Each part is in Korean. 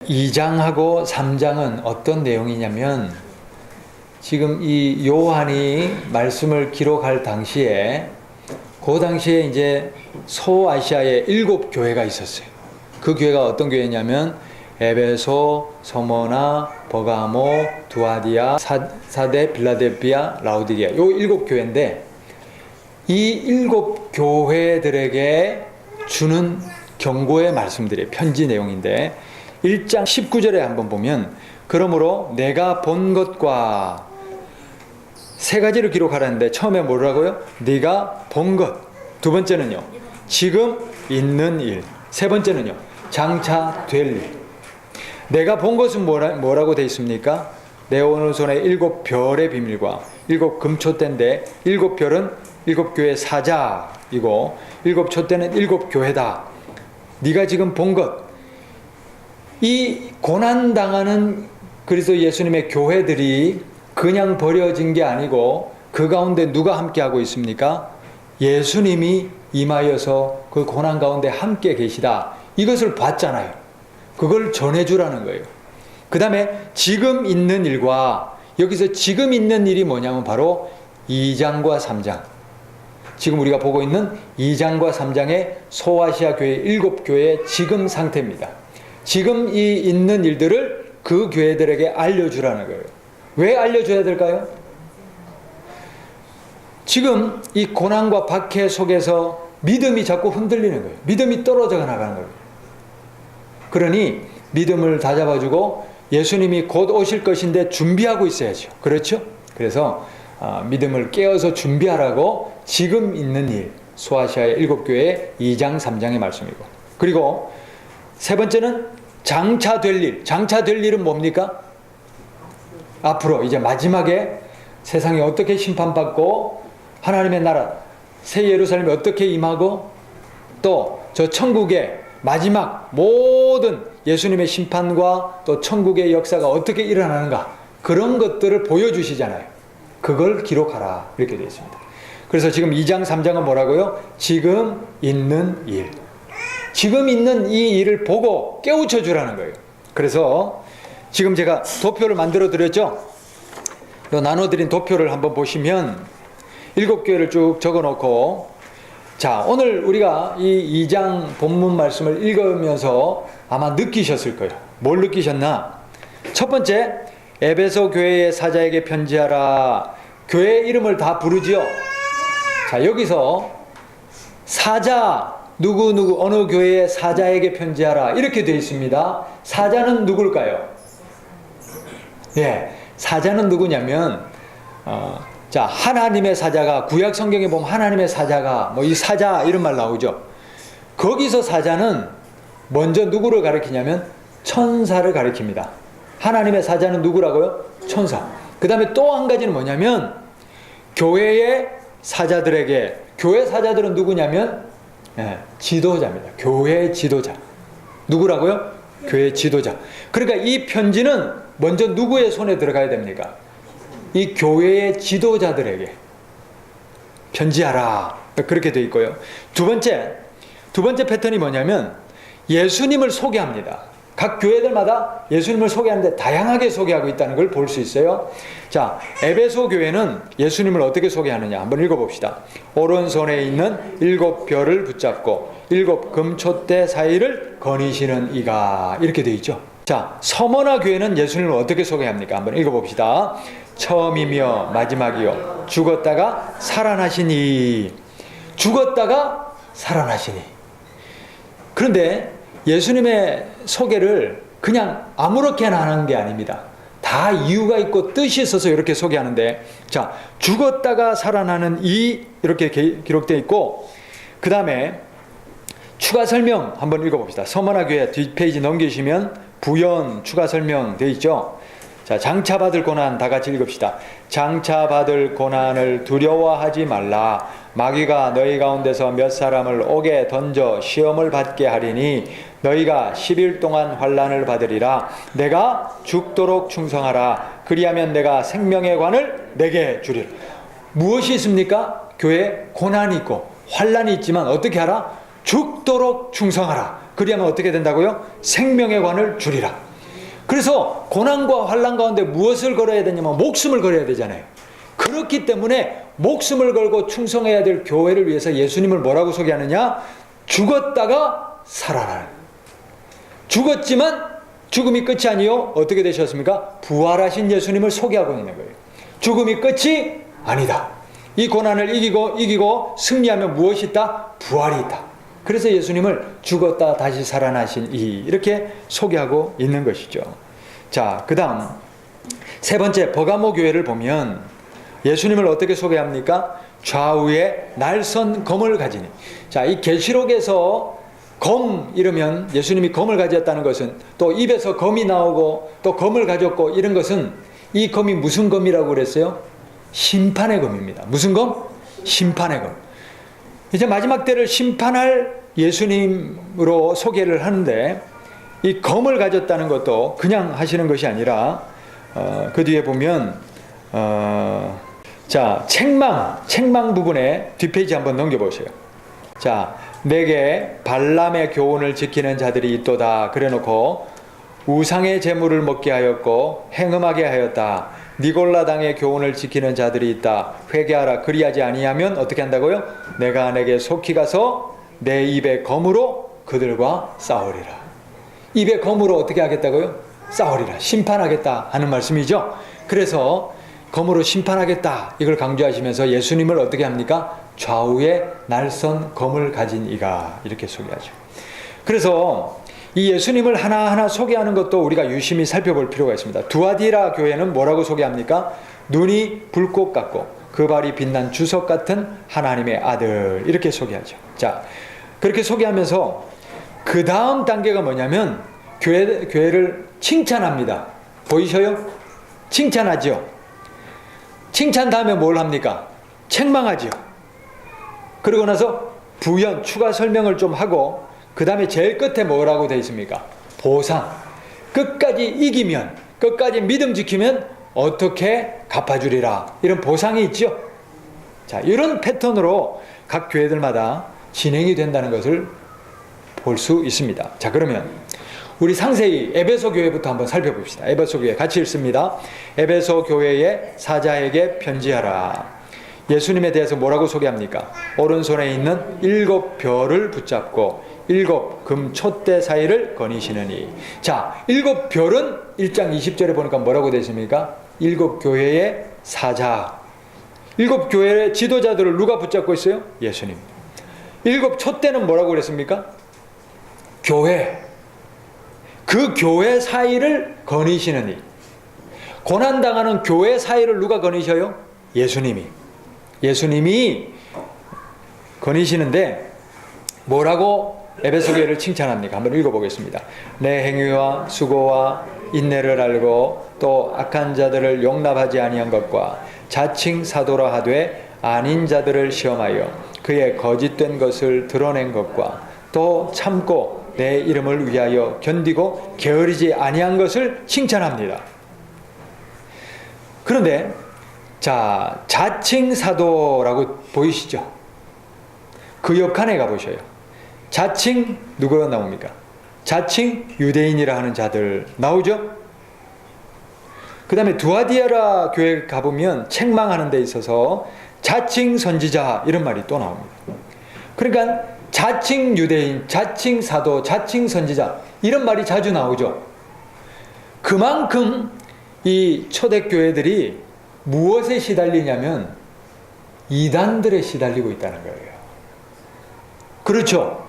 2장하고 3장은 어떤 내용이냐면 지금 이 요한이 말씀을 기록할 당시에 그 당시에 이제 소아시아에 7교회가 있었어요. 그 교회가 어떤 교회냐면 에베소, 서머나, 버가모, 두아디아, 사데, 빌라델피아, 라우디게아 요 7교회인데 이 7교회들에게 주는 경고의 말씀들이에요. 편지 내용인데 1장 19절에 한번 보면 그러므로 내가 본 것과 세 가지를 기록하라는데 처음에 뭐라고요? 네가 본 것. 두 번째는요. 지금 있는 일. 세 번째는요. 장차 될 일. 내가 본 것은 뭐라고 되어 있습니까? 내 오른손에 7별의 비밀과 7금촛대인데 7별은 7교회 사자이고 7촛대는 7교회다. 네가 지금 본 것. 이 고난당하는 그리스도 예수님의 교회들이 그냥 버려진 게 아니고 그 가운데 누가 함께하고 있습니까? 예수님이 임하여서 그 고난 가운데 함께 계시다. 이것을 봤잖아요. 그걸 전해주라는 거예요. 그 다음에 지금 있는 일과 여기서 지금 있는 일이 뭐냐면 바로 2장과 3장. 지금 우리가 보고 있는 2장과 3장의 소아시아 교회 7교회의 지금 상태입니다. 지금 이 있는 일들을 그 교회들에게 알려주라는 거예요. 왜 알려줘야 될까요? 지금 이 고난과 박해 속에서 믿음이 자꾸 흔들리는 거예요. 믿음이 떨어져 나가는 거예요. 그러니 믿음을 다잡아주고 예수님이 곧 오실 것인데 준비하고 있어야죠. 그렇죠? 그래서 믿음을 깨어서 준비하라고 지금 있는 일, 소아시아의 7교회의 2장, 3장의 말씀이고, 그리고 세 번째는 장차 될 일. 장차 될 일은 뭡니까? 앞으로 이제 마지막에 세상이 어떻게 심판받고 하나님의 나라 새 예루살렘이 어떻게 임하고 또 저 천국의 마지막 모든 예수님의 심판과 또 천국의 역사가 어떻게 일어나는가, 그런 것들을 보여주시잖아요. 그걸 기록하라 이렇게 되어 있습니다. 그래서 지금 2장 3장은 뭐라고요? 지금 있는 일. 지금 있는 이 일을 보고 깨우쳐 주라는 거예요. 그래서 지금 제가 도표를 만들어 드렸죠. 요 나눠드린 도표를 한번 보시면 7교회를 쭉 적어 놓고, 자, 오늘 우리가 이 2장 본문 말씀을 읽으면서 아마 느끼셨을 거예요. 뭘 느끼셨나? 첫 번째, 에베소 교회의 사자에게 편지하라. 교회 이름을 다 부르지요. 자, 여기서 사자, 누구 어느 교회의 사자에게 편지하라 이렇게 되어 있습니다. 사자는 누굴까요? 예, 사자는 누구냐면 자, 하나님의 사자가, 구약 성경에 보면 하나님의 사자가 뭐 이 사자 이런 말 나오죠. 거기서 사자는 먼저 누구를 가리키냐면 천사를 가리킵니다. 하나님의 사자는 누구라고요? 천사. 그 다음에 또 한 가지는 뭐냐면 교회의 사자들에게, 교회 사자들은 누구냐면 지도자입니다. 교회 지도자. 누구라고요? 교회 지도자. 그러니까 이 편지는 먼저 누구의 손에 들어가야 됩니까? 이 교회의 지도자들에게 편지하라. 그렇게 되어 있고요. 두 번째 패턴이 뭐냐면 예수님을 소개합니다. 각 교회들마다 예수님을 소개하는데 다양하게 소개하고 있다는 걸 볼 수 있어요. 자, 에베소 교회는 예수님을 어떻게 소개하느냐 한번 읽어봅시다. 오른손에 있는 7별을 붙잡고 7금촛대 사이를 거니시는 이가, 이렇게 되어 있죠. 자, 서머나 교회는 예수님을 어떻게 소개합니까? 한번 읽어봅시다. 처음이며 마지막이요 죽었다가 살아나시니. 죽었다가 살아나시니. 그런데 예수님의 소개를 그냥 아무렇게나 하는 게 아닙니다. 다 이유가 있고 뜻이 있어서 이렇게 소개하는데, 자, 죽었다가 살아나는 이, 이렇게 기록되어 있고, 그 다음에 추가 설명 한번 읽어봅시다. 서머나 교회 뒷페이지 넘기시면 부연 추가 설명 되어 있죠. 자, 장차받을 고난 다 같이 읽읍시다. 장차받을 고난을 두려워하지 말라. 마귀가 너희 가운데서 몇 사람을 옥에 던져 시험을 받게 하리니 너희가 10일 동안 환난을 받으리라. 내가 죽도록 충성하라. 그리하면 내가 생명의 관을 내게 주리라. 무엇이 있습니까? 교회에 고난이 있고 환난이 있지만 어떻게 하라? 죽도록 충성하라. 그리하면 어떻게 된다고요? 생명의 관을 주리라. 그래서 고난과 환난 가운데 무엇을 걸어야 되냐면 목숨을 걸어야 되잖아요. 그렇기 때문에 목숨을 걸고 충성해야 될 교회를 위해서 예수님을 뭐라고 소개하느냐? 죽었다가 살아나는. 죽었지만 죽음이 끝이 아니요. 어떻게 되셨습니까? 부활하신 예수님을 소개하고 있는 거예요. 죽음이 끝이 아니다. 이 고난을 이기고 승리하면 무엇이 있다? 부활이 있다. 그래서 예수님을 죽었다 다시 살아나신 이렇게 소개하고 있는 것이죠. 자, 그 다음 세 번째 버가모 교회를 보면 예수님을 어떻게 소개합니까? 좌우에 날선 검을 가지니. 자, 이 계시록에서 검 이러면 예수님이 검을 가졌다는 것은 또 입에서 검이 나오고 또 검을 가졌고 이런 것은 이 검이 무슨 검이라고 그랬어요? 심판의 검입니다. 무슨 검? 심판의 검. 이제 마지막 때를 심판할 예수님으로 소개를 하는데 이 검을 가졌다는 것도 그냥 하시는 것이 아니라 그 뒤에 보면 자, 책망 부분에 뒷페이지 한번 넘겨보세요. 자, 내게 발람의 교훈을 지키는 자들이 있도다 그래놓고 우상의 제물을 먹게 하였고 행음하게 하였다. 니골라당의 교훈을 지키는 자들이 있다. 회개하라. 그리하지 아니하면 어떻게 한다고요? 내가 내게 속히 가서 내 입의 검으로 그들과 싸우리라. 입의 검으로 어떻게 하겠다고요? 싸우리라. 심판하겠다 하는 말씀이죠. 그래서 검으로 심판하겠다 이걸 강조하시면서 예수님을 어떻게 합니까? 좌우에 날선 검을 가진 이가 이렇게 소개하죠. 그래서 이 예수님을 하나하나 소개하는 것도 우리가 유심히 살펴볼 필요가 있습니다. 두아디라 교회는 뭐라고 소개합니까? 눈이 불꽃 같고 그 발이 빛난 주석 같은 하나님의 아들 이렇게 소개하죠. 자, 그렇게 소개하면서 그 다음 단계가 뭐냐면 교회를 칭찬합니다. 보이셔요? 칭찬하죠. 칭찬 다음에 뭘 합니까? 책망하죠. 그러고 나서 부연 추가 설명을 좀 하고 그 다음에 제일 끝에 뭐라고 되어 있습니까? 보상. 끝까지 이기면, 끝까지 믿음 지키면 어떻게 갚아주리라. 이런 보상이 있죠. 자, 이런 패턴으로 각 교회들마다 진행이 된다는 것을 볼 수 있습니다. 자, 그러면 우리 상세히 에베소 교회부터 한번 살펴봅시다. 에베소 교회 같이 읽습니다. 에베소 교회의 사자에게 편지하라. 예수님에 대해서 뭐라고 소개합니까? 오른손에 있는 7 별을 붙잡고 7 금 촛대 사이를 거니시느니. 자, 7 별은 1장 20절에 보니까 뭐라고 되어 있습니까? 7 교회의 사자. 7 교회의 지도자들을 누가 붙잡고 있어요? 예수님. 7 촛대는 뭐라고 그랬습니까? 교회. 그 교회 사이를 거니시느니. 고난당하는 교회 사이를 누가 거니셔요? 예수님이 거니시는데 뭐라고 에베소 교회를 칭찬합니까? 한번 읽어보겠습니다. 내 행위와 수고와 인내를 알고 또 악한 자들을 용납하지 아니한 것과 자칭 사도라 하되 아닌 자들을 시험하여 그의 거짓된 것을 드러낸 것과 또 참고 내 이름을 위하여 견디고 게으르지 아니한 것을 칭찬합니다. 그런데 자, 자칭 사도라고 보이시죠? 그 옆칸에 가보셔요. 자칭 누구가 나옵니까? 자칭 유대인이라 하는 자들 나오죠? 그 다음에 두아디아라 교회 가보면 책망하는 데 있어서 자칭 선지자 이런 말이 또 나옵니다. 그러니까 자칭 유대인, 자칭 사도, 자칭 선지자 이런 말이 자주 나오죠. 그만큼 이 초대교회들이 무엇에 시달리냐면 이단들에 시달리고 있다는 거예요. 그렇죠.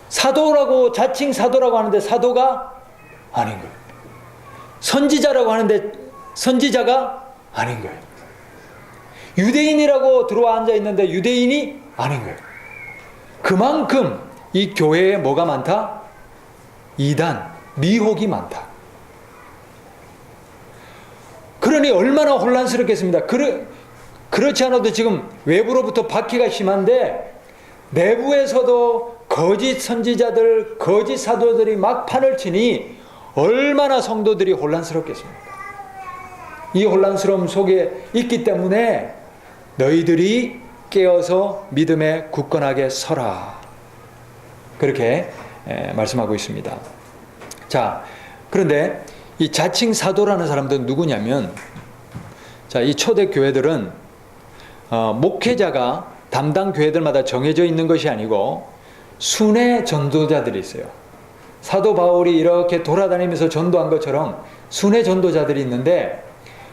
사도라고 자칭 사도라고 하는데 사도가 아닌 거예요. 선지자라고 하는데 선지자가 아닌 거예요. 유대인이라고 들어와 앉아 있는데 유대인이 아닌 거예요. 그만큼 이 교회에 뭐가 많다? 이단, 미혹이 많다. 그러니 얼마나 혼란스럽겠습니다. 그렇지 않아도 지금 외부로부터 박해가 심한데 내부에서도 거짓 선지자들, 거짓 사도들이 막 판을 치니 얼마나 성도들이 혼란스럽겠습니까? 이 혼란스러움 속에 있기 때문에 너희들이 깨어서 믿음에 굳건하게 서라. 그렇게 말씀하고 있습니다. 자, 그런데 이 자칭 사도라는 사람들은 누구냐면, 자, 이 초대교회들은 목회자가 담당 교회들마다 정해져 있는 것이 아니고 순회 전도자들이 있어요. 사도 바울이 이렇게 돌아다니면서 전도한 것처럼 순회 전도자들이 있는데,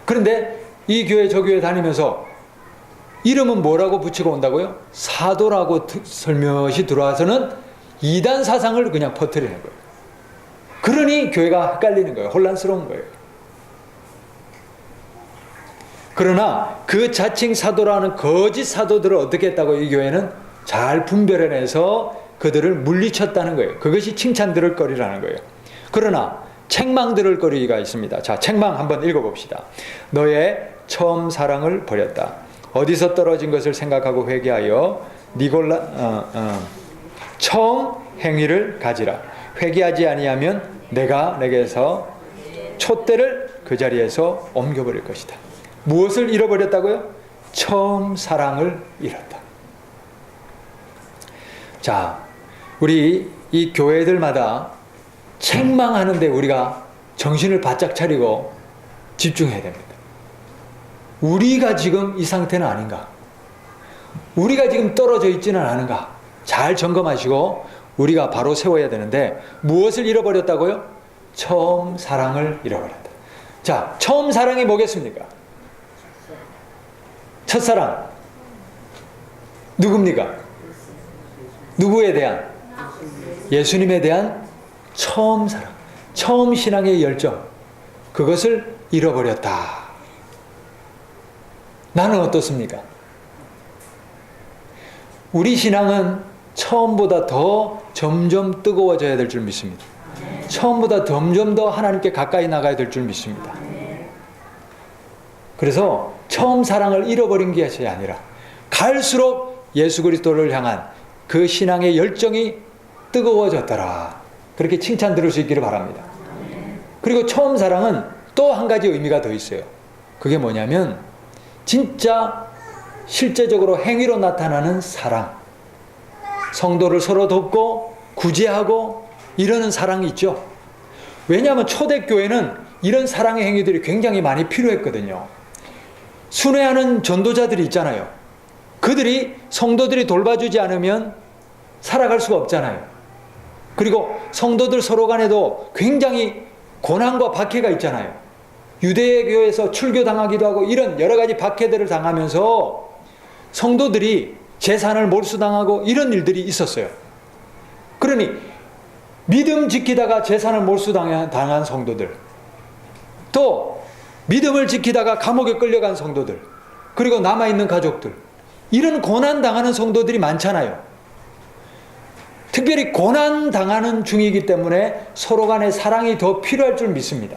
그런데 이 교회 저 교회 다니면서 이름은 뭐라고 붙이고 온다고요? 사도라고 설명이 들어와서는 이단 사상을 그냥 퍼뜨리는 거예요. 그러니 교회가 헷갈리는 거예요. 혼란스러운 거예요. 그러나 그 자칭 사도라는 거짓 사도들을 어떻게 했다고 이 교회는 잘 분별해내서 그들을 물리쳤다는 거예요. 그것이 칭찬 들을 거리라는 거예요. 그러나 책망 들을 거리가 있습니다. 자, 책망 한번 읽어봅시다. 너의 처음 사랑을 버렸다. 어디서 떨어진 것을 생각하고 회개하여 처음 행위를 가지라. 회개하지 아니하면 내가 내게서 촛대를 그 자리에서 옮겨버릴 것이다. 무엇을 잃어버렸다고요? 처음 사랑을 잃었다. 자, 우리 이 교회들마다 책망하는데 우리가 정신을 바짝 차리고 집중해야 됩니다. 우리가 지금 이 상태는 아닌가? 우리가 지금 떨어져 있지는 않은가? 잘 점검하시고 우리가 바로 세워야 되는데, 무엇을 잃어버렸다고요? 처음 사랑을 잃어버렸다. 자, 처음 사랑이 뭐겠습니까? 첫사랑. 누굽니까? 누구에 대한? 예수님에 대한 처음 사랑. 처음 신앙의 열정. 그것을 잃어버렸다. 나는 어떻습니까? 우리 신앙은 처음보다 더 점점 뜨거워져야 될 줄 믿습니다. 처음보다 점점 더 하나님께 가까이 나가야 될 줄 믿습니다. 그래서 처음 사랑을 잃어버린 것이 아니라 갈수록 예수 그리스도를 향한 그 신앙의 열정이 뜨거워졌더라. 그렇게 칭찬 들을 수 있기를 바랍니다. 그리고 처음 사랑은 또 한 가지 의미가 더 있어요. 그게 뭐냐면 진짜 실제적으로 행위로 나타나는 사랑. 성도를 서로 돕고 구제하고 이러는 사랑이 있죠. 왜냐하면 초대교회는 이런 사랑의 행위들이 굉장히 많이 필요했거든요. 순회하는 전도자들이 있잖아요. 그들이 성도들이 돌봐주지 않으면 살아갈 수가 없잖아요. 그리고 성도들 서로 간에도 굉장히 고난과 박해가 있잖아요. 유대교에서 출교당하기도 하고 이런 여러 가지 박해들을 당하면서 성도들이 재산을 몰수당하고 이런 일들이 있었어요. 그러니 믿음 지키다가 재산을 몰수당한 성도들, 또 믿음을 지키다가 감옥에 끌려간 성도들, 그리고 남아있는 가족들, 이런 고난당하는 성도들이 많잖아요. 특별히 고난당하는 중이기 때문에 서로 간의 사랑이 더 필요할 줄 믿습니다.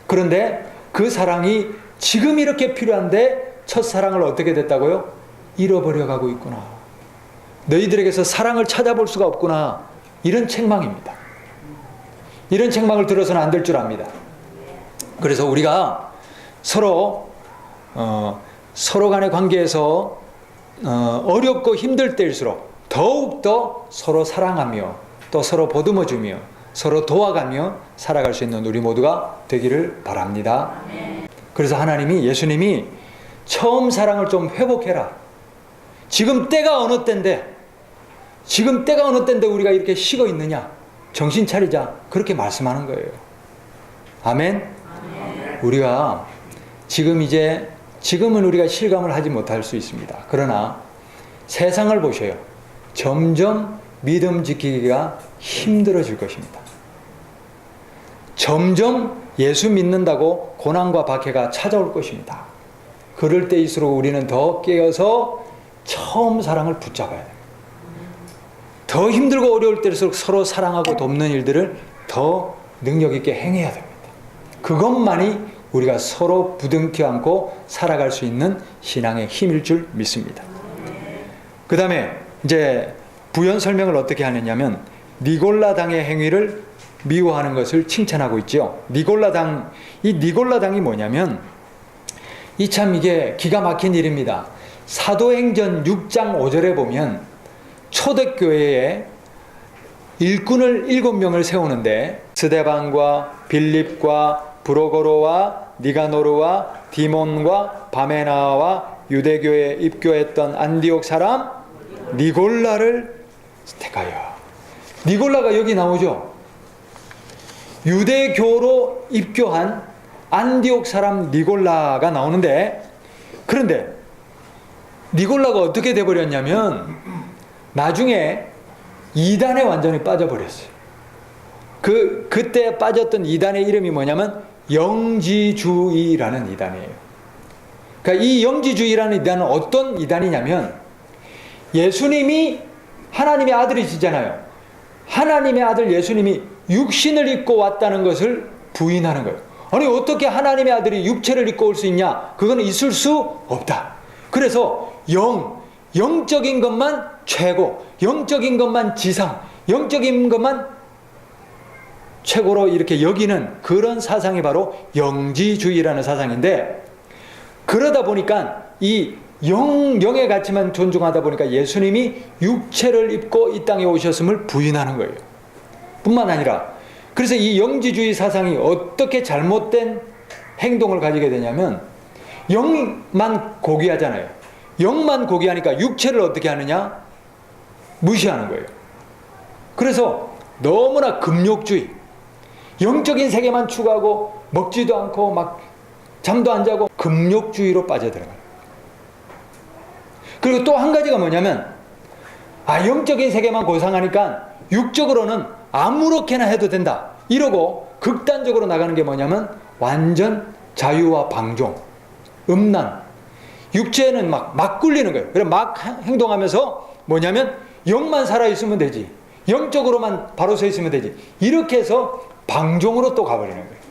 그런데 그 사랑이 지금 이렇게 필요한데 첫사랑을 어떻게 됐다고요? 잃어버려 가고 있구나. 너희들에게서 사랑을 찾아볼 수가 없구나. 이런 책망입니다. 이런 책망을 들어서는 안 될 줄 압니다. 그래서 우리가 서로 간의 관계에서 어렵고 힘들 때일수록 더욱더 서로 사랑하며 또 서로 보듬어주며 서로 도와가며 살아갈 수 있는 우리 모두가 되기를 바랍니다. 그래서 예수님이 처음 사랑을 좀 회복해라. 지금 때가 어느 때인데 우리가 이렇게 식어 있느냐? 정신 차리자. 그렇게 말씀하는 거예요. 아멘? 우리가 지금은 우리가 실감을 하지 못할 수 있습니다. 그러나 세상을 보셔요. 점점 믿음 지키기가 힘들어질 것입니다. 점점 예수 믿는다고 고난과 박해가 찾아올 것입니다. 그럴 때일수록 우리는 더 깨어서 처음 사랑을 붙잡아야 됩니다. 더 힘들고 어려울 때일수록 서로 사랑하고 돕는 일들을 더 능력 있게 행해야 됩니다. 그것만이 우리가 서로 부둥켜 안고 살아갈 수 있는 신앙의 힘일 줄 믿습니다. 그 다음에 이제 부연 설명을 어떻게 하느냐면 니골라당의 행위를 미워하는 것을 칭찬하고 있죠. 이 니골라당이 뭐냐면 이게 기가 막힌 일입니다. 사도행전 6장 5절에 보면 초대교회에 일꾼을 7명을 세우는데 스데반과 빌립과 브로고로와 니가노르와 디몬과 바메나와 유대교에 입교했던 안디옥 사람 니골라를 택하여. 니골라가 여기 나오죠. 유대교로 입교한 안디옥 사람 니골라가 나오는데, 그런데 니골라가 어떻게 돼버렸냐면 나중에 이단에 완전히 빠져버렸어요. 그때 빠졌던 이단의 이름이 뭐냐면 영지주의라는 이단이에요. 그러니까 이 영지주의라는 이단은 어떤 이단이냐면, 예수님이 하나님의 아들이시잖아요. 하나님의 아들 예수님이 육신을 입고 왔다는 것을 부인하는 거예요. 아니 어떻게 하나님의 아들이 육체를 입고 올 수 있냐? 그거는 있을 수 없다. 그래서 영적인 것만 최고, 영적인 것만 지상, 영적인 것만 최고로 이렇게 여기는 그런 사상이 바로 영지주의라는 사상인데, 그러다 보니까 이 영의 가치만 존중하다 보니까 예수님이 육체를 입고 이 땅에 오셨음을 부인하는 거예요. 뿐만 아니라, 그래서 이 영지주의 사상이 어떻게 잘못된 행동을 가지게 되냐면, 영만 고귀하잖아요. 영만 고귀하니까 육체를 어떻게 하느냐? 무시하는 거예요. 그래서 너무나 금욕주의, 영적인 세계만 추구하고 먹지도 않고 막 잠도 안 자고 금욕주의로 빠져들어가요. 그리고 또 한 가지가 뭐냐면, 영적인 세계만 고상하니까 육적으로는 아무렇게나 해도 된다, 이러고 극단적으로 나가는 게 뭐냐면 완전 자유와 방종, 음란, 육체는 막 굴리는 거예요. 그래서 막 행동하면서 뭐냐면 영만 살아있으면 되지, 영적으로만 바로 서 있으면 되지, 이렇게 해서 방종으로 또 가버리는 거예요.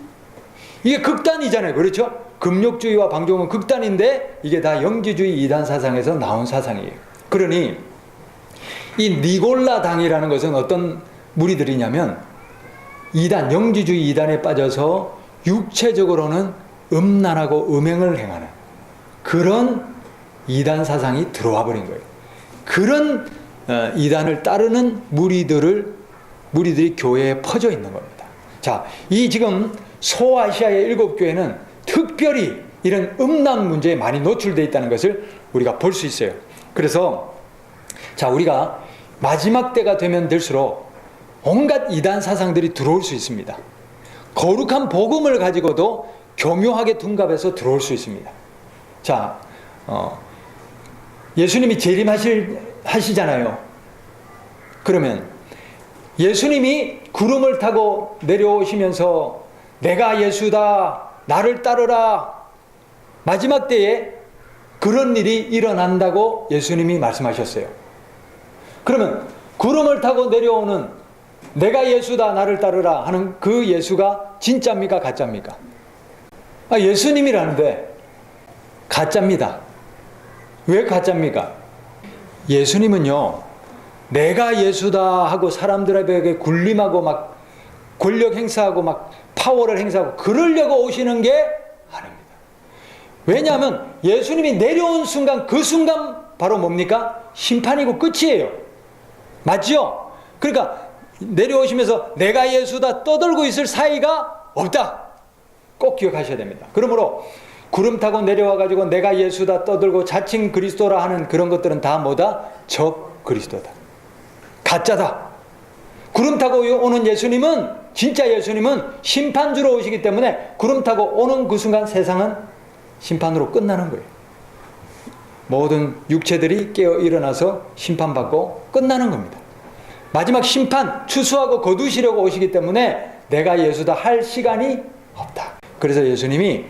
이게 극단이잖아요. 그렇죠? 금욕주의와 방종은 극단인데 이게 다 영지주의 이단 사상에서 나온 사상이에요. 그러니 이 니골라 당이라는 것은 어떤 무리들이냐면, 이단, 영지주의 이단에 빠져서 육체적으로는 음란하고 음행을 행하는 그런 이단 사상이 들어와 버린 거예요. 그런 이단을 따르는 무리들이 교회에 퍼져 있는 겁니다. 자, 이 지금 소아시아의 7교회는 특별히 이런 음란 문제에 많이 노출되어 있다는 것을 우리가 볼 수 있어요. 그래서 자, 우리가 마지막 때가 되면 될수록 온갖 이단 사상들이 들어올 수 있습니다. 거룩한 복음을 가지고도 교묘하게 둔갑해서 들어올 수 있습니다. 자, 예수님이 재림하시잖아요. 그러면 예수님이 구름을 타고 내려오시면서 내가 예수다, 나를 따르라, 마지막 때에 그런 일이 일어난다고 예수님이 말씀하셨어요. 그러면 구름을 타고 내려오는 내가 예수다, 나를 따르라 하는 그 예수가 진짜입니까, 가짜입니까? 예수님이라는데 가짜입니다. 왜 가짜입니까? 예수님은요, 내가 예수다 하고 사람들에게 군림하고 막 권력 행사하고 막 파워를 행사하고 그러려고 오시는 게 아닙니다. 왜냐하면 예수님이 내려온 순간, 그 순간 바로 뭡니까? 심판이고 끝이에요. 맞죠? 그러니까 내려오시면서 내가 예수다 떠들고 있을 사이가 없다. 꼭 기억하셔야 됩니다. 그러므로 구름 타고 내려와가지고 내가 예수다 떠들고 자칭 그리스도라 하는 그런 것들은 다 뭐다? 적 그리스도다. 가짜다. 구름 타고 오는 예수님은, 진짜 예수님은 심판주로 오시기 때문에 구름 타고 오는 그 순간 세상은 심판으로 끝나는 거예요. 모든 육체들이 깨어 일어나서 심판받고 끝나는 겁니다. 마지막 심판, 추수하고 거두시려고 오시기 때문에 내가 예수다 할 시간이 없다. 그래서 예수님이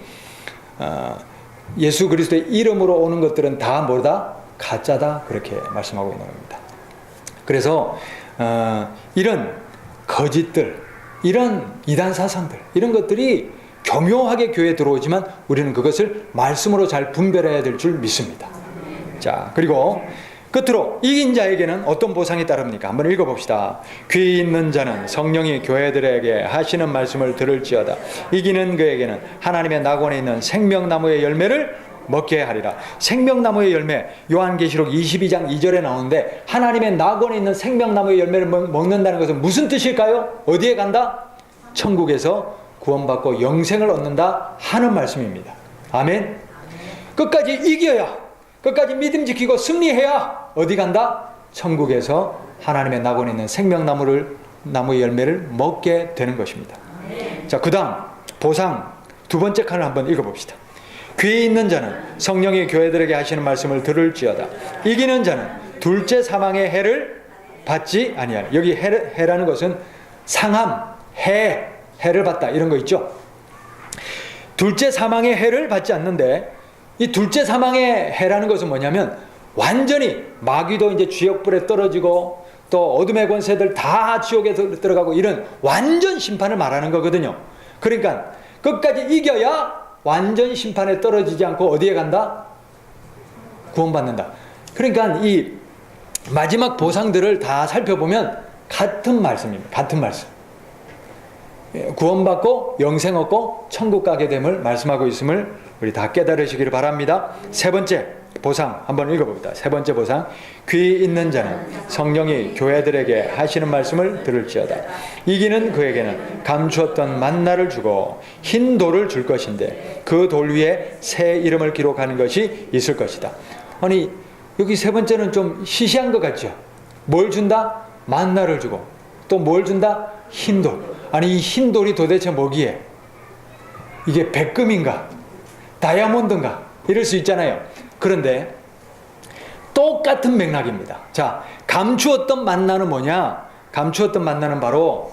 예수 그리스도의 이름으로 오는 것들은 다 뭐다? 가짜다. 그렇게 말씀하고 있는 겁니다. 그래서 이런 거짓들, 이런 이단 사상들, 이런 것들이 교묘하게 교회에 들어오지만 우리는 그것을 말씀으로 잘 분별해야 될 줄 믿습니다. 자, 그리고 끝으로 이긴 자에게는 어떤 보상이 따릅니까? 한번 읽어봅시다. 귀 있는 자는 성령이 교회들에게 하시는 말씀을 들을지어다. 이기는 그에게는 하나님의 낙원에 있는 생명나무의 열매를 먹게 하리라. 생명나무의 열매, 요한계시록 22장 2절에 나오는데 하나님의 낙원에 있는 생명나무의 열매를 먹는다는 것은 무슨 뜻일까요? 어디에 간다? 천국에서 구원받고 영생을 얻는다 하는 말씀입니다. 아멘. 끝까지 이겨야, 끝까지 믿음 지키고 승리해야 어디 간다? 천국에서 하나님의 낙원에 있는 나무의 열매를 먹게 되는 것입니다. 자, 그 다음 보상 두 번째 칸을 한번 읽어봅시다. 귀 있는 자는 성령이 교회들에게 하시는 말씀을 들을지어다. 이기는 자는 둘째 사망의 해를 받지 아니하라. 여기 해라는 것은 상함, 해를 받다 이런 거 있죠. 둘째 사망의 해를 받지 않는데, 이 둘째 사망의 해라는 것은 뭐냐면 완전히 마귀도 이제 지옥불에 떨어지고 또 어둠의 권세들 다 지옥에 들어가고 이런 완전 심판을 말하는 거거든요. 그러니까 끝까지 이겨야 완전 심판에 떨어지지 않고 어디에 간다? 구원받는다. 그러니까 이 마지막 보상들을 다 살펴보면 같은 말씀입니다. 같은 말씀. 구원받고 영생 얻고 천국 가게 됨을 말씀하고 있음을 우리 다 깨달으시기를 바랍니다. 세 번째 보상 한번 읽어봅니다. 세 번째 보상. 귀 있는 자는 성령이 교회들에게 하시는 말씀을 들을지어다. 이기는 그에게는 감추었던 만나를 주고 흰 돌을 줄 것인데 그 돌 위에 새 이름을 기록하는 것이 있을 것이다. 아니 여기 세 번째는 좀 시시한 것 같죠? 뭘 준다? 만나를 주고 또 뭘 준다? 흰 돌. 아니 이 흰 돌이 도대체 뭐기에? 이게 백금인가? 다이아몬드인가? 이럴 수 있잖아요. 그런데 똑같은 맥락입니다. 자, 감추었던 만나는 뭐냐? 감추었던 만나는 바로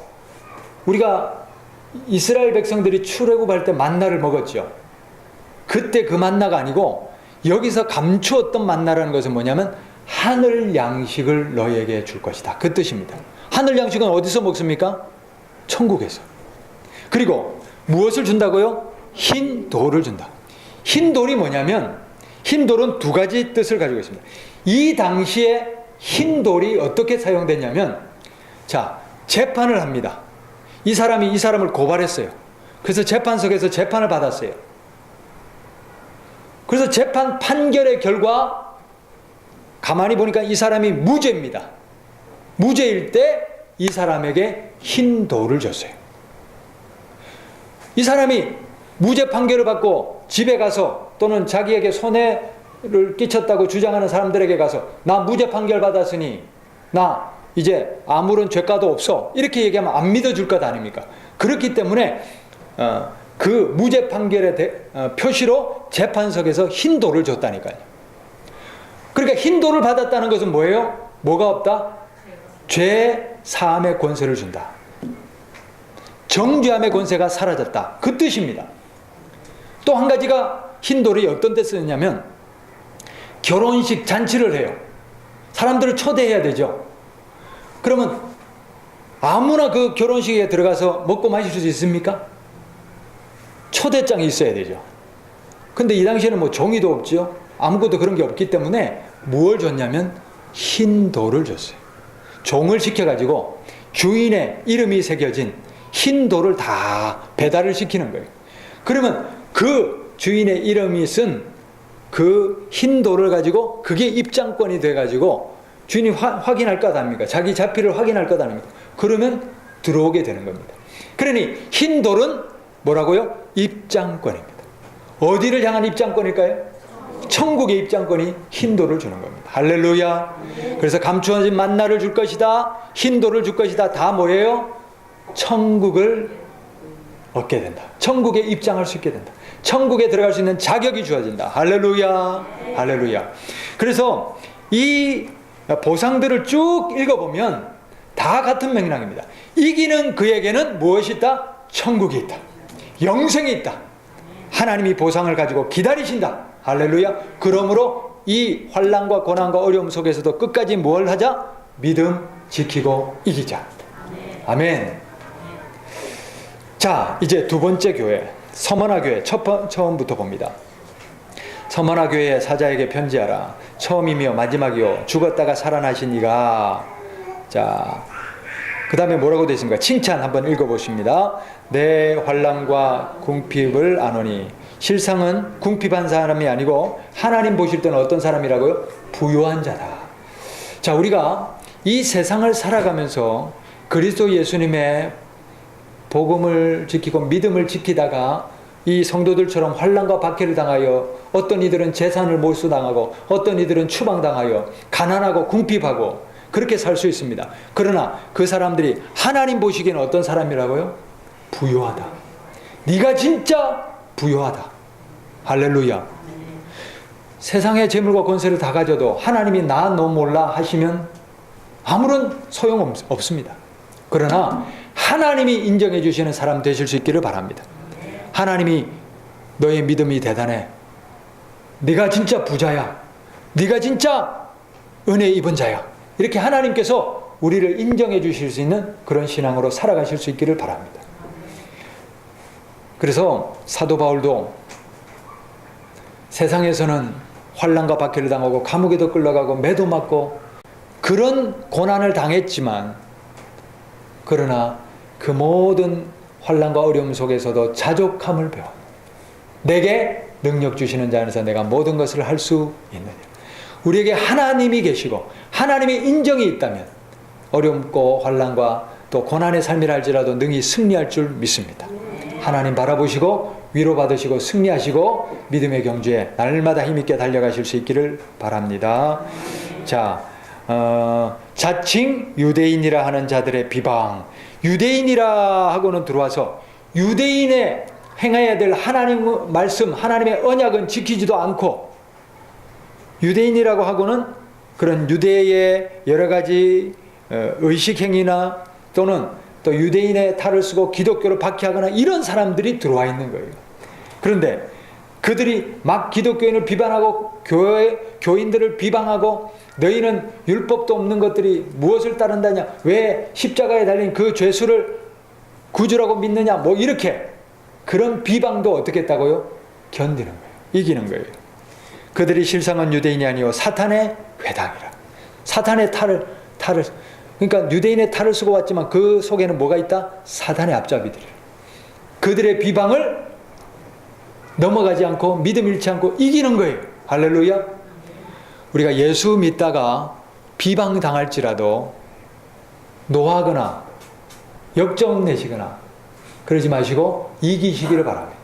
우리가 이스라엘 백성들이 출애굽할 때 만나를 먹었죠. 그때 그 만나가 아니고 여기서 감추었던 만나라는 것은 뭐냐면 하늘 양식을 너희에게 줄 것이다. 그 뜻입니다. 하늘 양식은 어디서 먹습니까? 천국에서. 그리고 무엇을 준다고요? 흰 돌을 준다. 흰 돌이 뭐냐면 흰 돌은 두 가지 뜻을 가지고 있습니다. 이 당시에 흰 돌이 어떻게 사용됐냐면, 자, 재판을 합니다. 이 사람이 이 사람을 고발했어요. 그래서 재판석에서 재판을 받았어요. 그래서 재판 판결의 결과 가만히 보니까 이 사람이 무죄입니다. 무죄일 때 이 사람에게 흰 돌을 줬어요. 이 사람이 무죄 판결을 받고 집에 가서 또는 자기에게 손해를 끼쳤다고 주장하는 사람들에게 가서 나 무죄 판결 받았으니 나 이제 아무런 죄가도 없어 이렇게 얘기하면 안 믿어줄 것 아닙니까? 그렇기 때문에 그 무죄 판결의 표시로 재판석에서 흰 돌을 줬다니까요. 그러니까 흰 돌을 받았다는 것은 뭐예요? 뭐가 없다? 죄 사함의 권세를 준다. 정죄함의 권세가 사라졌다. 그 뜻입니다. 또 한 가지가 흰 돌이 어떤 데 쓰느냐면 결혼식 잔치를 해요. 사람들을 초대해야 되죠. 그러면 아무나 그 결혼식에 들어가서 먹고 마실 수 있습니까? 초대장이 있어야 되죠. 근데 이 당시에는 뭐 종이도 없죠. 아무것도 그런 게 없기 때문에 무엇을 줬냐면 흰 돌을 줬어요. 종을 시켜가지고 주인의 이름이 새겨진 흰 돌을 다 배달을 시키는 거예요. 그러면 그 주인의 이름이 쓴 그 흰 돌을 가지고 그게 입장권이 돼가지고 주인이 확인할 것 아닙니까? 자기 자필을 확인할 것 아닙니까? 그러면 들어오게 되는 겁니다. 그러니 흰 돌은 뭐라고요? 입장권입니다. 어디를 향한 입장권일까요? 천국의 입장권이 흰 돌을 주는 겁니다. 할렐루야. 그래서 감추어진 만나를 줄 것이다. 흰 돌을 줄 것이다. 다 뭐예요? 천국을 얻게 된다. 천국에 입장할 수 있게 된다. 천국에 들어갈 수 있는 자격이 주어진다. 할렐루야. 할렐루야. 그래서 이 보상들을 쭉 읽어보면 다 같은 맥락입니다. 이기는 그에게는 무엇이 있다? 천국이 있다. 영생이 있다. 하나님이 보상을 가지고 기다리신다. 할렐루야. 그러므로 이 환난과 고난과 어려움 속에서도 끝까지 뭘 하자? 믿음 지키고 이기자. 아멘. 자, 이제 두 번째 교회 서머나 교회 처음부터 봅니다. 서머나 교회의 사자에게 편지하라. 처음이며 마지막이요 죽었다가 살아나신 이가. 자, 그 다음에 뭐라고 되어 있습니까? 칭찬 한번 읽어보십니다. 내 환난과 궁핍을 아노니 실상은 궁핍한 사람이 아니고 하나님 보실 때는 어떤 사람이라고요? 부유한 자다. 자, 우리가 이 세상을 살아가면서 그리스도 예수님의 복음을 지키고 믿음을 지키다가 이 성도들처럼 환난과 박해를 당하여 어떤 이들은 재산을 몰수당하고 어떤 이들은 추방당하여 가난하고 궁핍하고 그렇게 살 수 있습니다. 그러나 그 사람들이 하나님 보시기에는 어떤 사람이라고요? 부유하다. 네가 진짜 부유하다. 할렐루야. 세상의 재물과 권세를 다 가져도 하나님이 나 너 몰라 하시면 아무런 소용 없습니다. 그러나 하나님이 인정해 주시는 사람 되실 수 있기를 바랍니다. 하나님이 너의 믿음이 대단해. 네가 진짜 부자야. 네가 진짜 은혜 입은 자야. 이렇게 하나님께서 우리를 인정해 주실 수 있는 그런 신앙으로 살아가실 수 있기를 바랍니다. 그래서 사도 바울도 세상에서는 환난과 박해를 당하고 감옥에도 끌려가고 매도 맞고 그런 고난을 당했지만 그러나 그 모든 환난과 어려움 속에서도 자족함을 배워. 내게 능력 주시는 자 안에서 내가 모든 것을 할 수 있느냐. 우리에게 하나님이 계시고 하나님의 인정이 있다면 어렵고 환난과 또 고난의 삶이라 할지라도 능히 승리할 줄 믿습니다. 하나님 바라보시고 위로받으시고 승리하시고 믿음의 경주에 날마다 힘있게 달려가실 수 있기를 바랍니다. 자, 자칭 유대인이라 하는 자들의 비방. 유대인이라 하고는 들어와서 유대인의 행해야 될 하나님 말씀, 하나님의 언약은 지키지도 않고 유대인이라고 하고는 그런 유대의 여러 가지 의식행위나 또는 또 유대인의 탈을 쓰고 기독교를 박해하거나 이런 사람들이 들어와 있는 거예요. 그런데 그들이 막 기독교인을 비방하고 교인들을 비방하고 너희는 율법도 없는 것들이 무엇을 따른다냐, 왜 십자가에 달린 그 죄수를 구주라고 믿느냐, 뭐 이렇게 그런 비방도 어떻게 했다고요? 견디는 거예요. 이기는 거예요. 그들이 실상은 유대인이 아니요 사탄의 회당이라. 사탄의 탈을 그러니까 유대인의 탈을 쓰고 왔지만 그 속에는 뭐가 있다? 사탄의 앞잡이들이라. 그들의 비방을 넘어가지 않고 믿음 잃지 않고 이기는 거예요. 할렐루야. 우리가 예수 믿다가 비방당할지라도 노하거나 역정내시거나 그러지 마시고 이기시기를 바랍니다.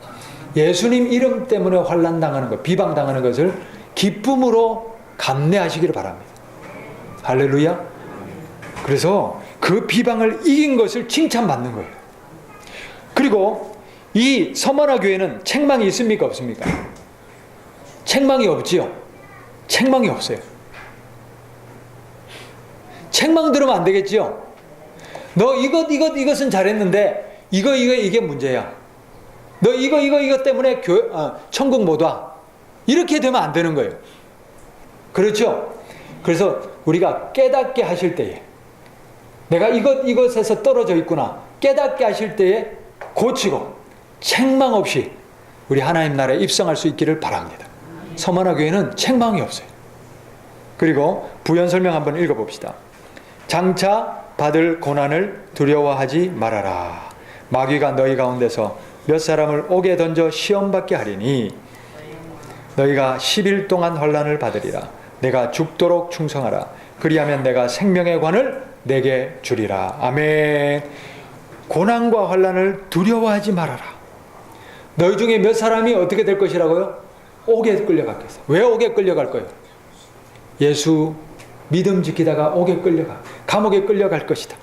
예수님 이름 때문에 환난당하는 것, 비방당하는 것을 기쁨으로 감내하시기를 바랍니다. 할렐루야. 그래서 그 비방을 이긴 것을 칭찬받는 거예요. 그리고 이 서머나 교회는 책망이 있습니까? 없습니까? 책망이 없지요. 책망이 없어요. 책망 들으면 안 되겠지요. 너 이것은 잘했는데 이게 문제야. 너 이거 때문에 천국 못 와. 이렇게 되면 안 되는 거예요. 그렇죠? 그래서 우리가 깨닫게 하실 때에 내가 이것에서 떨어져 있구나 깨닫게 하실 때에 고치고 책망 없이 우리 하나님 나라에 입성할 수 있기를 바랍니다. 서머나 교회는 책망이 없어요. 그리고 부연 설명 한번 읽어봅시다. 장차 받을 고난을 두려워하지 말아라. 마귀가 너희 가운데서 몇 사람을 옥에 던져 시험받게 하리니 너희가 10일 동안 환난을 받으리라. 내가 죽도록 충성하라. 그리하면 내가 생명의 관을 내게 주리라. 아멘. 고난과 환난을 두려워하지 말아라. 너희 중에 몇 사람이 어떻게 될 것이라고요? 옥에 끌려갔겠어. 왜 옥에 끌려갈 거예요? 예수 믿음 지키다가 옥에 끌려가 감옥에 끌려갈 것이다.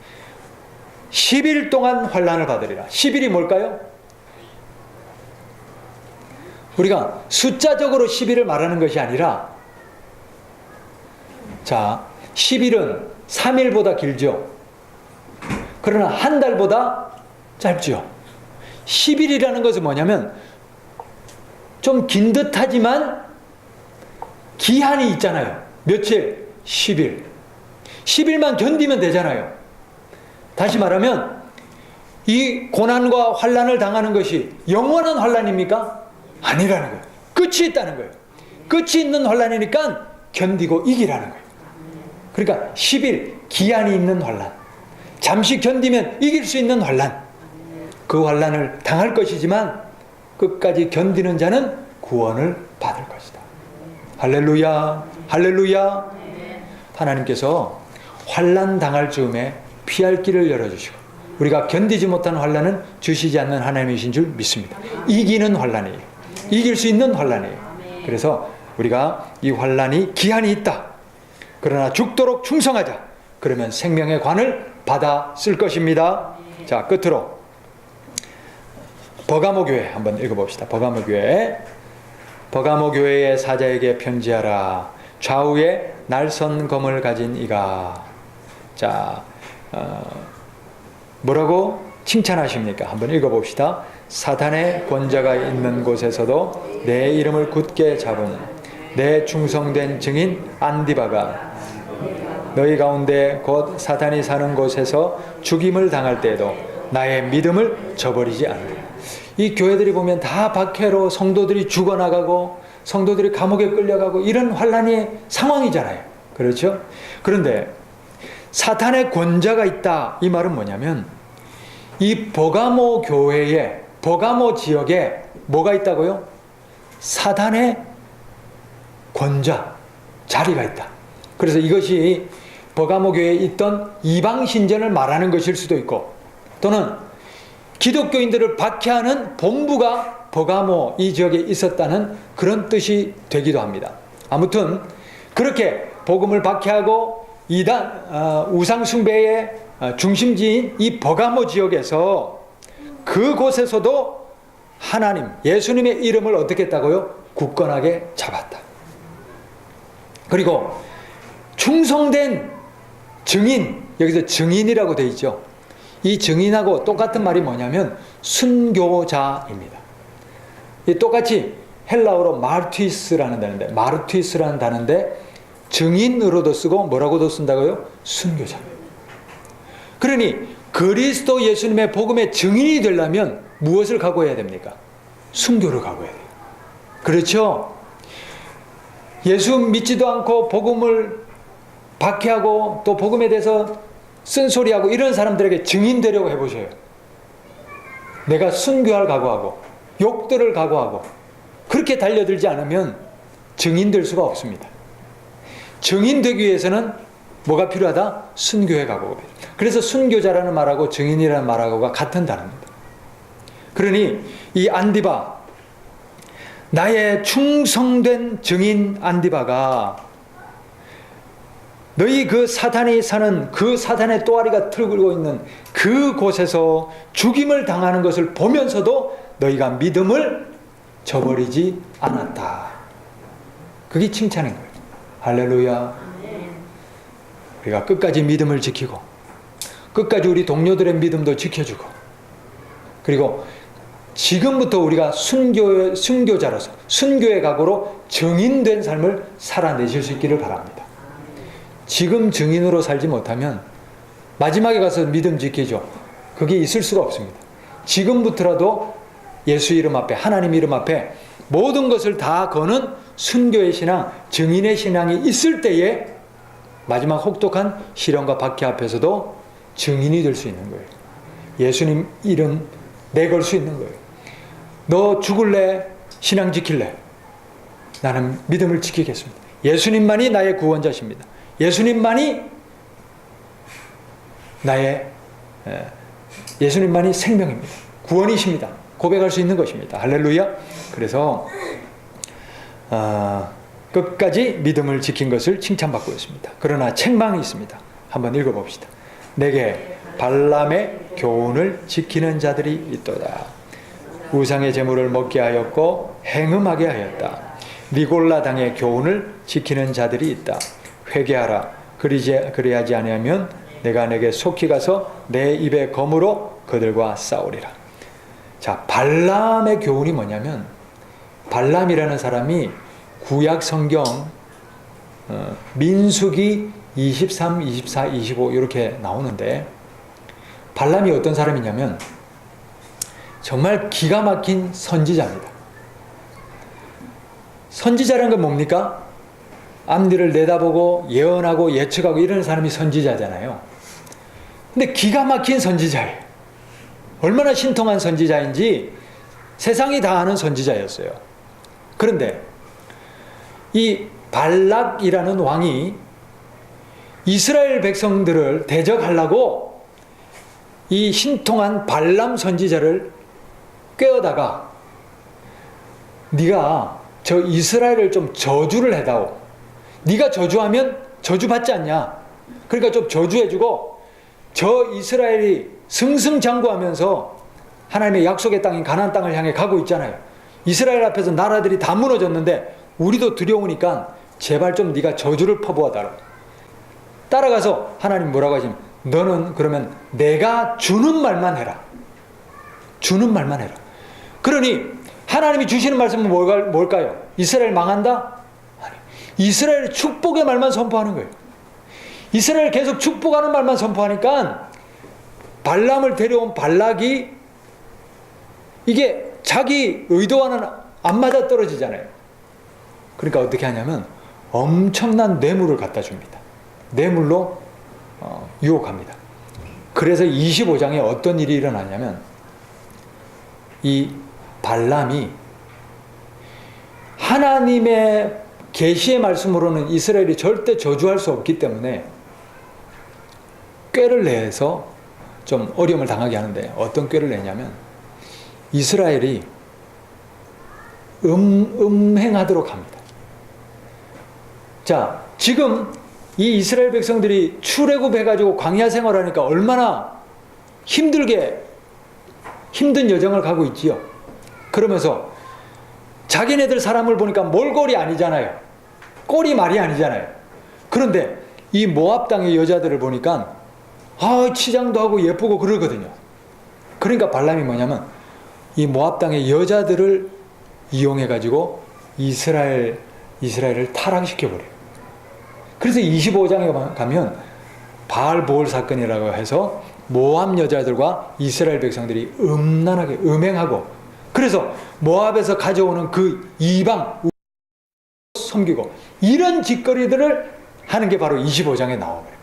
10일 동안 환난을 받으리라. 10일이 뭘까요? 우리가 숫자적으로 10일을 말하는 것이 아니라 자, 10일은 3일보다 길죠. 그러나 한 달보다 짧죠. 10일이라는 것은 뭐냐면 좀 긴 듯하지만 기한이 있잖아요. 며칠? 10일. 10일만 견디면 되잖아요. 다시 말하면 이 고난과 환난을 당하는 것이 영원한 환난입니까? 아니라는 거예요. 끝이 있다는 거예요. 끝이 있는 환난이니까 견디고 이기라는 거예요. 그러니까 10일 기한이 있는 환난. 잠시 견디면 이길 수 있는 환난. 그 환난을 당할 것이지만 끝까지 견디는 자는 구원을 받을 것이다. 할렐루야, 할렐루야. 하나님께서 환난 당할 즈음에 피할 길을 열어주시고 우리가 견디지 못한 환난은 주시지 않는 하나님이신 줄 믿습니다. 이기는 환난이에요. 이길 수 있는 환난이에요. 그래서 우리가 이 환난이 기한이 있다. 그러나 죽도록 충성하자. 그러면 생명의 관을 받아 쓸 것입니다. 자, 끝으로 버가모 교회 한번 읽어봅시다. 버가모 교회. 버가모 교회의 사자에게 편지하라. 좌우에 날선 검을 가진 이가. 자, 뭐라고 칭찬하십니까? 한번 읽어봅시다. 사탄의 권자가 있는 곳에서도 내 이름을 굳게 잡은 내 충성된 증인 안디바가 너희 가운데 곧 사탄이 사는 곳에서 죽임을 당할 때에도 나의 믿음을 저버리지 않으리라. 이 교회들이 보면 다 박해로 성도들이 죽어나가고 성도들이 감옥에 끌려가고 이런 환난의 상황이잖아요. 그렇죠? 그런데 사탄의 권자가 있다. 이 말은 뭐냐면 이 버가모 교회에 버가모 지역에 뭐가 있다고요? 사탄의 권자 자리가 있다. 그래서 이것이 버가모 교회에 있던 이방 신전을 말하는 것일 수도 있고 또는 기독교인들을 박해하는 본부가 버가모 이 지역에 있었다는 그런 뜻이 되기도 합니다. 아무튼 그렇게 복음을 박해하고 이단 우상 숭배의 중심지인 이 버가모 지역에서 그곳에서도 하나님 예수님의 이름을 어떻게 했다고요? 굳건하게 잡았다. 그리고 충성된 증인, 여기서 증인이라고 되어 있죠. 이 증인하고 똑같은 말이 뭐냐면 순교자입니다. 이 똑같이 헬라어로 마르티스라는 단어인데 마르티스라는 단어인데 증인으로도 쓰고 뭐라고도 쓴다고요? 순교자. 그러니 그리스도 예수님의 복음의 증인이 되려면 무엇을 각오해야 됩니까? 순교를 각오해야 돼요. 그렇죠? 예수 믿지도 않고 복음을 박해하고 또 복음에 대해서 쓴소리하고 이런 사람들에게 증인되려고 해보셔요. 내가 순교할 각오하고 욕들을 각오하고 그렇게 달려들지 않으면 증인될 수가 없습니다. 증인되기 위해서는 뭐가 필요하다? 순교의 각오가 필요하다. 그래서 순교자라는 말하고 증인이라는 말하고가 같은 단어입니다. 그러니 이 안디바, 나의 충성된 증인 안디바가 너희 그 사탄이 사는 그 사탄의 또아리가 틀고 있는 그곳에서 죽임을 당하는 것을 보면서도 너희가 믿음을 저버리지 않았다. 그게 칭찬인 거예요. 할렐루야. 우리가 끝까지 믿음을 지키고 끝까지 우리 동료들의 믿음도 지켜주고 그리고 지금부터 우리가 순교자로서 순교의 각오로 증인된 삶을 살아내실 수 있기를 바랍니다. 지금 증인으로 살지 못하면 마지막에 가서 믿음 지키죠. 그게 있을 수가 없습니다. 지금부터라도 예수 이름 앞에 하나님 이름 앞에 모든 것을 다 거는 순교의 신앙, 증인의 신앙이 있을 때에 마지막 혹독한 시련과 박해 앞에서도 증인이 될 수 있는 거예요. 예수님 이름 내걸 수 있는 거예요. 너 죽을래? 신앙 지킬래? 나는 믿음을 지키겠습니다. 예수님만이 나의 구원자십니다. 예수님만이 예수님만이 생명입니다. 구원이십니다. 고백할 수 있는 것입니다. 할렐루야. 그래서 끝까지 믿음을 지킨 것을 칭찬받고 있습니다. 그러나 책망이 있습니다. 한번 읽어봅시다. 내게 발람의 교훈을 지키는 자들이 있도다. 우상의 제물을 먹게 하였고 행음하게 하였다. 니골라 당의 교훈을 지키는 자들이 있다. 회개하라. 그리하지 아니하면 내가 내게 속히 가서 내 입의 검으로 그들과 싸우리라. 자, 발람의 교훈이 뭐냐면 발람이라는 사람이 구약 성경 민수기 23, 24, 25 이렇게 나오는데 발람이 어떤 사람이냐면 정말 기가 막힌 선지자입니다. 선지자라는 건 뭡니까? 앞일을 내다보고 예언하고 예측하고 이런 사람이 선지자잖아요. 근데 기가 막힌 선지자예요. 얼마나 신통한 선지자인지 세상이 다 아는 선지자였어요. 그런데 이 발락이라는 왕이 이스라엘 백성들을 대적하려고 이 신통한 발람 선지자를 꾀어다가 네가 저 이스라엘을 좀 저주를 해다오. 네가 저주하면 저주받지 않냐. 그러니까 좀 저주해주고 저 이스라엘이 승승장구하면서 하나님의 약속의 땅인 가나안 땅을 향해 가고 있잖아요. 이스라엘 앞에서 나라들이 다 무너졌는데 우리도 두려우니까 제발 좀 네가 저주를 퍼부어달라. 따라가서 하나님 뭐라고 하시면 너는 그러면 내가 주는 말만 해라. 주는 말만 해라. 그러니 하나님이 주시는 말씀은 뭘까요? 이스라엘 망한다? 아니, 이스라엘 축복의 말만 선포하는 거예요. 이스라엘 계속 축복하는 말만 선포하니까 발람을 데려온 발락이 이게 자기 의도와는 안 맞아 떨어지잖아요. 그러니까 어떻게 하냐면 엄청난 뇌물을 갖다 줍니다. 뇌물로 유혹합니다. 그래서 25장에 어떤 일이 일어나냐면 이 발람이 하나님의 계시의 말씀으로는 이스라엘이 절대 저주할 수 없기 때문에 꾀를 내서 좀 어려움을 당하게 하는데 어떤 꾀를 내냐면 이스라엘이 음행하도록 합니다. 자, 지금 이 이스라엘 백성들이 출애굽해가지고 광야 생활하니까 얼마나 힘든 여정을 가고 있지요. 그러면서 자기네들 사람을 보니까 몰골이 아니잖아요. 꼴이 말이 아니잖아요. 그런데 이 모압 땅의 여자들을 보니까 치장도 하고 예쁘고 그러거든요. 그러니까 발람이 뭐냐면 이 모압 땅의 여자들을 이용해가지고 이스라엘을 타락시켜버려요. 그래서 25장에 가면 바알보올 사건이라고 해서 모압 여자들과 이스라엘 백성들이 음란하게 음행하고 그래서 모압에서 가져오는 그 이방 섬기고 이런 짓거리들을 하는 게 바로 25장에 나와버립니다.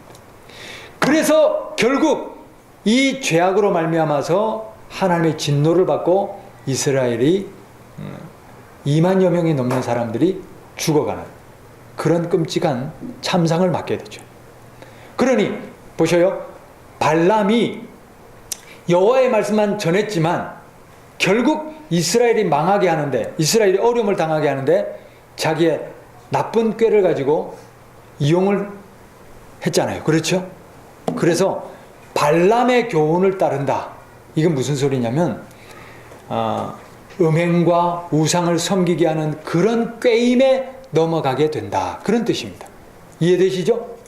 그래서 결국 이 죄악으로 말미암아서 하나님의 진노를 받고 이스라엘이 2만여 명이 넘는 사람들이 죽어가는 그런 끔찍한 참상을 맞게 되죠. 그러니 보셔요. 발람이 여호와의 말씀만 전했지만 결국 이스라엘이 망하게 하는데 이스라엘이 어려움을 당하게 하는데 자기의 나쁜 꾀를 가지고 이용을 했잖아요. 그렇죠? 그래서 발람의 교훈을 따른다. 이건 무슨 소리냐면 음행과 우상을 섬기게 하는 그런 꾀임에 넘어가게 된다. 그런 뜻입니다. 이해되시죠?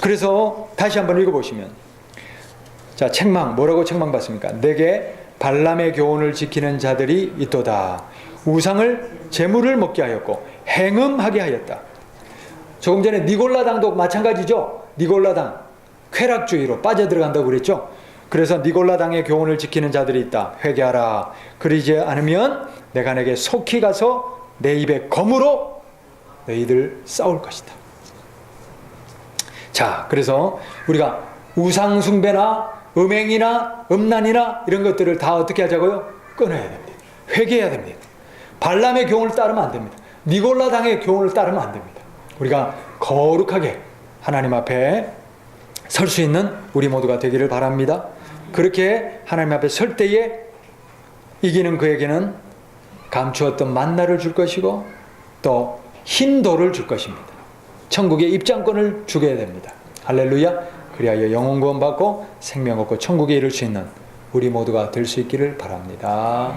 그래서 다시 한번 읽어보시면 자, 책망 뭐라고 책망받습니까? 내게 발람의 교훈을 지키는 자들이 있도다. 우상을 제물을 먹게 하였고 행음하게 하였다. 조금 전에 니골라당도 마찬가지죠. 니골라당 쾌락주의로 빠져들어간다고 그랬죠. 그래서 니골라당의 교훈을 지키는 자들이 있다. 회개하라. 그러지 않으면 내가 내게 속히 가서 내 입에 검으로 너희들 싸울 것이다. 자, 그래서 우리가 우상 숭배나 음행이나 음란이나 이런 것들을 다 어떻게 하자고요? 끊어야 됩니다. 회개해야 됩니다. 발람의 교훈을 따르면 안 됩니다. 니골라당의 교훈을 따르면 안 됩니다. 우리가 거룩하게 하나님 앞에 설 수 있는 우리 모두가 되기를 바랍니다. 그렇게 하나님 앞에 설 때에 이기는 그에게는 감추었던 만나를 줄 것이고 또 흰 돌을 줄 것입니다. 천국의 입장권을 주게 됩니다. 할렐루야. 그리하여 영혼 구원 받고 생명 얻고 천국에 이를 수 있는 우리 모두가 될 수 있기를 바랍니다.